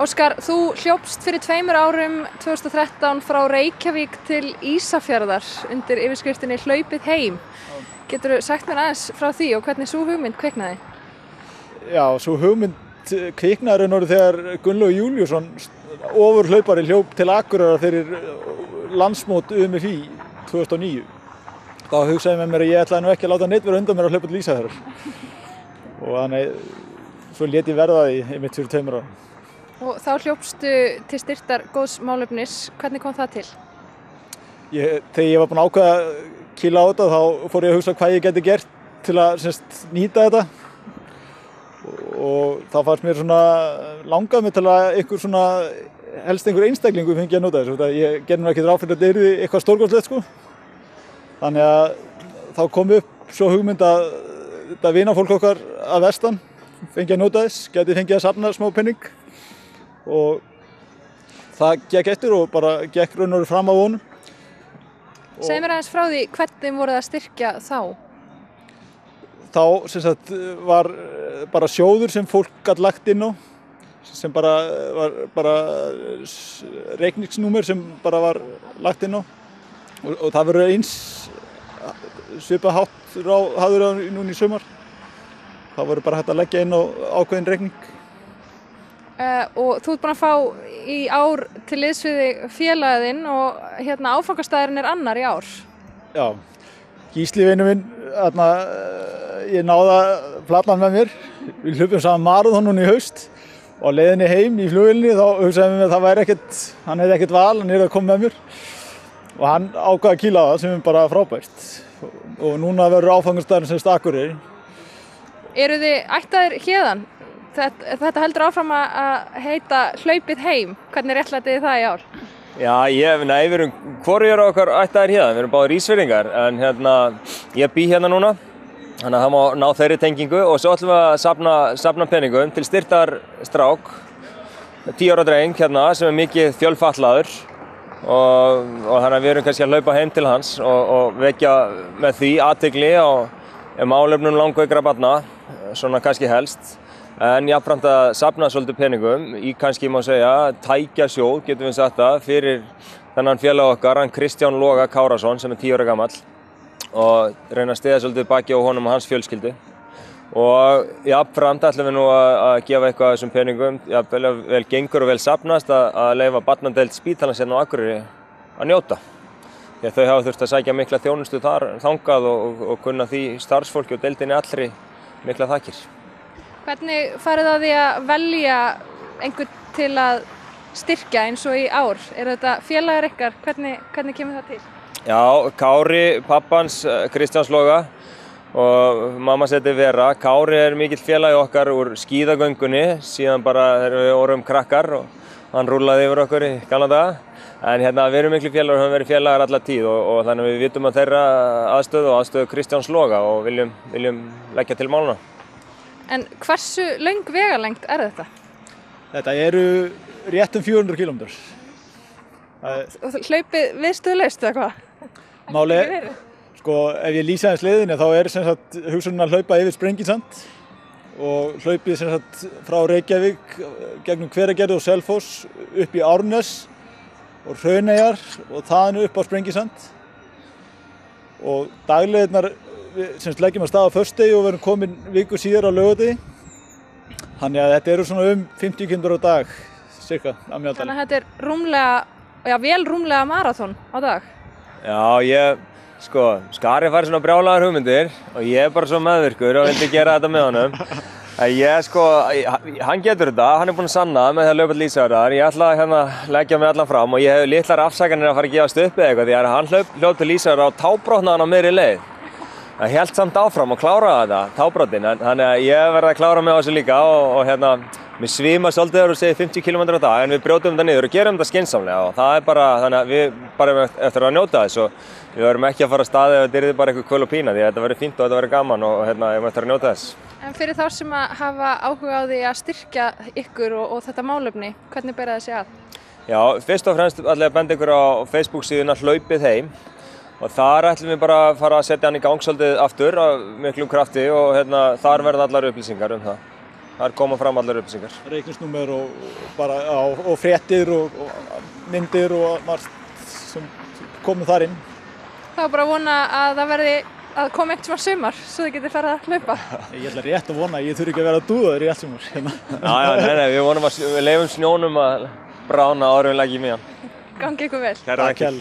Óskar, þú hljópst fyrir 2 árum 2013 frá Reykjavík til Ísafjarðar undir yfirskriftinni Hlaupið heim. Geturðu sagt mér aðeins frá því og hvernig sú hugmynd kviknaði? Já, sú hugmynd kviknaði þegar Gunnlaugur Júlíusson, ofurhlaupari, hljóp til Akureyrar fyrir landsmót UMFÍ 2009. Þá hugsaði með mér að ég ætlaði nú ekki að láta neitt vera undan mér að hlaupa til Ísafjarðar. Og þannig, svo lét ég verða því einmitt fyrir 2 árum. Og þá hljópstu til styrktar góðs málefnis. Hvernig kom það til? Þegar ég var búinn að ákveða að kýla á þetta, þá fór ég að hugsa hvað ég geti gert til að nýta þetta. Og þá fannst mér langað mig til að helst einhver einstaklingur fengi að nota þessu. Ég gerði mér ekki ráð fyrir að þetta yrði eitthvað stórkostlegt, sko. Þannig að þá kom upp svo hugmynd að þetta vinafólk okkar að vestan fengi að nota þess, geti fengið að safna smá penning. Og það gekk eftir og bara gekk raun og fram á vonum. Segðu mér aðeins frá því hvernig voruð að styrkja þá? Þá var bara sjóður sem fólk gat lagt inn á, sem bara var reikningsnúmer sem bara var lagt inn á. Og það verður eins svipað hafður núna í sumar. Það verður bara hægt að leggja inn á ákveðin reikning. Og þú ert búin að fá í ár til liðs við þig félaginn og áfangastæðurinn er annar í ár. Já, Gísli vinur minn, ég náði að plata hann með mér. Við hlupum saman maraþon núna í haust og á leiðinni heim í flugvélinni þá hugsaði mér að það væri hann hefði ekkert val, hann að koma með mér. Og hann ákvað að kýla á það sem er bara frábært. Og núna verður áfangastæðurinn sem Akureyri. Eru þið ættaðir héðan? Þetta heldur áfram að heita Hlaupið heim. Hvernig réttlætið þið það í ár? Já, við erum hvorugir okkar ættaðir hérna. Við erum báðir Ísfirðingar, en ég bý hérna núna. Þannig að það má ná þeirri tengingu og svo ætlum við að safna peningum til styrktar strák, 10 ára dreng hérna sem er mikið fjölfatlaður og þannig að við erum kannski að hlaupa heim til hans og vekja með því athygli á málefnum langveikra barna, svona kannski helst. En jafnframt að safna svolítið peningum í kannski má segja tækjasjóð, getum við sagt það, fyrir þennan félag okkar, hann Kristján Loga Kárason sem er 10 ára gamall og reyna að stiga svolítið baki á honum og hans fjölskyldu. Og jafnframt ætlum við nú að gefa eitthvað af þessum peningum, vel gengur og vel safnast að leyfa barnadeild spítalans hérna á Akureyri að njóta. Því að þau hafa þurft að sækja mikla þjónustu þangað og kunna því starfsfólki og deildinni allri mikla þakkir. Hvernig farið á því að velja einhvern til að styrkja eins og í ár? Þetta félagar ykkar? Hvernig kemur það til? Já, Kári, pappans, Kristjáns Loga og mamma seti Vera. Kári er mikill félagi okkar úr skíðagöngunni, síðan bara þegar við vorum krakkar og hann rúllaði yfir okkur í gamla daga. En við erum miklu félagar og höfum verið félagar alla tíð og þannig að við vitum að þeirra aðstöðu og aðstöðu Kristjáns Loga og viljum leggja til máluna. En hversu löng vegalengd er þetta? Þetta eru rétt 400 km. Og hlaupið viðstöðulaust eða hvað? Málið, ef ég lýsa aðeins leiðinni þá er hugsunin að hlaupa yfir Sprengisand og hlaupið frá Reykjavík gegnum Hveragerði og Selfoss upp í Árnes og Hrauneyjar og þaðan upp á Sprengisand. Og dagleiðirnar við leggjum að stað á föstudegi og verðum komin viku síðar á laugardegi. Þannig að þetta eru svona 50 km á dag, cirka, að meðaltali. Þannig að þetta er vel rúmlega maraþon á dag. Já, Skari fær svona brjálaðar hugmyndir og ég er bara svo meðvirkur og vildi gera þetta með honum. Hann getur þetta, hann er búinn að sanna með það að hlaupa til Ísafjarðar. Ég ætla að leggja mig allan fram og ég hef litlar afsakanir að fara að gefast upp eða eitthvað því að hann hljóp til Ísafjarðar og tábrotnaði hann á miðri leið. Það hélt samt áfram og kláraði þetta, tábrotin, þannig að ég verði að klára mig á þessu líka og mér svima svolítið þegar þú segir 50 km á dag en við brjótum þetta niður og gerum þetta skynsamlega og það er bara, þannig að við bara eftir að njóta þess og við verðum ekki að fara að staði ef þetta yrði bara eitthvað kvöl og pína því að þetta verður fínt og þetta verður gaman og ég eftir að njóta þess. En fyrir þá sem að hafa áhuga á því að styrkja ykkur og þetta málefni, hvernig ber það sig að? Já, fyrst og fremst ætla ég að benda ykkur á Facebook síðuna Hlaupið heim. Og þar ætlum við bara að fara að setja hann í gang svolítið aftur af miklum krafti og þar verða allar upplýsingar um það. þar koma fram allar upplýsingar. Reikningsnúmer og fréttir og myndir og margt sem komum þar inn. Það var bara að vona að það verði að koma einhvern svona sumar svo þið getið farið að hlaupa. Ég ætla rétt að vona að ég þurfi ekki að vera dúðaður í allt sumar. Já, við vonum að við leifum snjónum að brána áður en við leggjum í hann. Gangi ykkur vel. Kærar þakkir.